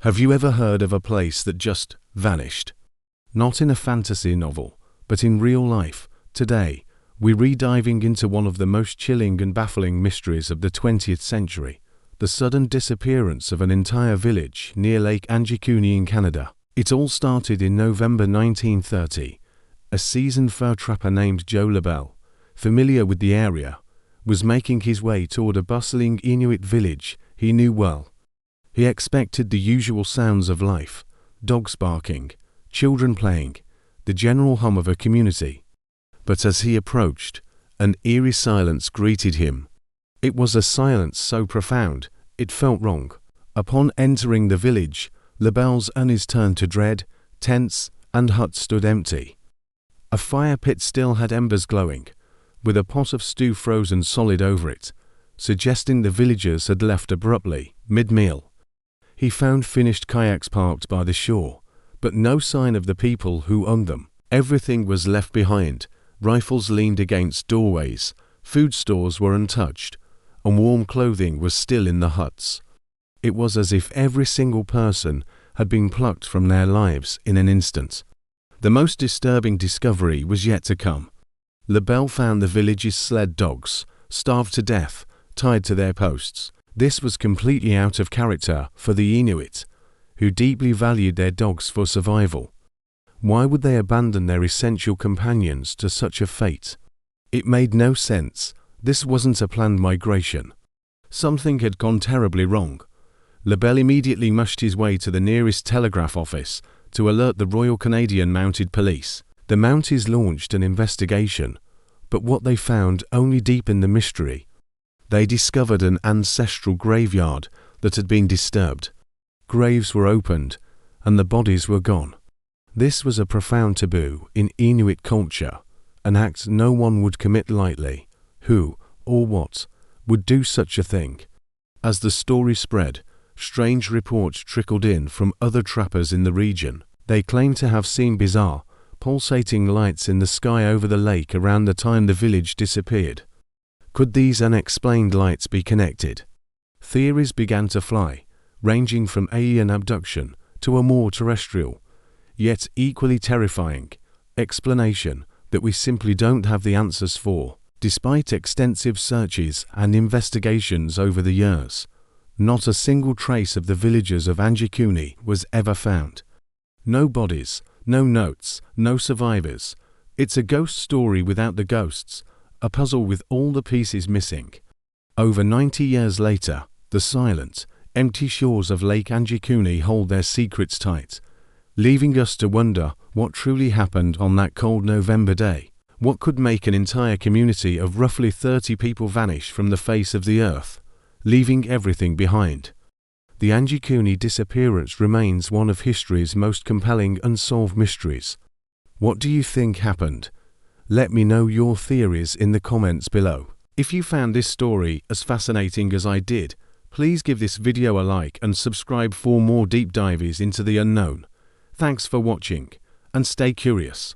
Have you ever heard of a place that just vanished? Not in a fantasy novel, but in real life. Today, we're re-diving into one of the most chilling and baffling mysteries of the 20th century, the sudden disappearance of an entire village near Lake Anjikuni in Canada. It all started in November 1930. A seasoned fur trapper named Joe LaBelle, familiar with the area, was making his way toward a bustling Inuit village he knew well. He expected the usual sounds of life: dogs barking, children playing, the general hum of a community. But as he approached, an eerie silence greeted him. It was a silence so profound, it felt wrong. Upon entering the village, LaBelle's eyes turned to dread. Tents and huts stood empty. A fire pit still had embers glowing, with a pot of stew frozen solid over it, suggesting the villagers had left abruptly, mid-meal. He found finished kayaks parked by the shore, but no sign of the people who owned them. Everything was left behind. Rifles leaned against doorways, food stores were untouched, and warm clothing was still in the huts. It was as if every single person had been plucked from their lives in an instant. The most disturbing discovery was yet to come. LaBelle found the village's sled dogs, starved to death, tied to their posts. This was completely out of character for the Inuit, who deeply valued their dogs for survival. Why would they abandon their essential companions to such a fate? It made no sense. This wasn't a planned migration. Something had gone terribly wrong. LaBelle immediately mushed his way to the nearest telegraph office to alert the Royal Canadian Mounted Police. The Mounties launched an investigation, but what they found only deepened the mystery. They discovered an ancestral graveyard that had been disturbed. Graves were opened, and the bodies were gone. This was a profound taboo in Inuit culture, an act no one would commit lightly. Who, or what, would do such a thing? As the story spread, strange reports trickled in from other trappers in the region. They claimed to have seen bizarre, pulsating lights in the sky over the lake around the time the village disappeared. Could these unexplained lights be connected? Theories began to fly, ranging from alien abduction to a more terrestrial, yet equally terrifying, explanation that we simply don't have the answers for. Despite extensive searches and investigations over the years, not a single trace of the villagers of Anjikuni was ever found. No bodies, no notes, no survivors. It's a ghost story without the ghosts, a puzzle with all the pieces missing. Over 90 years later, the silent, empty shores of Lake Anjikuni hold their secrets tight, leaving us to wonder what truly happened on that cold November day. What could make an entire community of roughly 30 people vanish from the face of the earth, leaving everything behind? The Anjikuni disappearance remains one of history's most compelling unsolved mysteries. What do you think happened? Let me know your theories in the comments below. If you found this story as fascinating as I did, please give this video a like and subscribe for more deep dives into the unknown. Thanks for watching, and stay curious.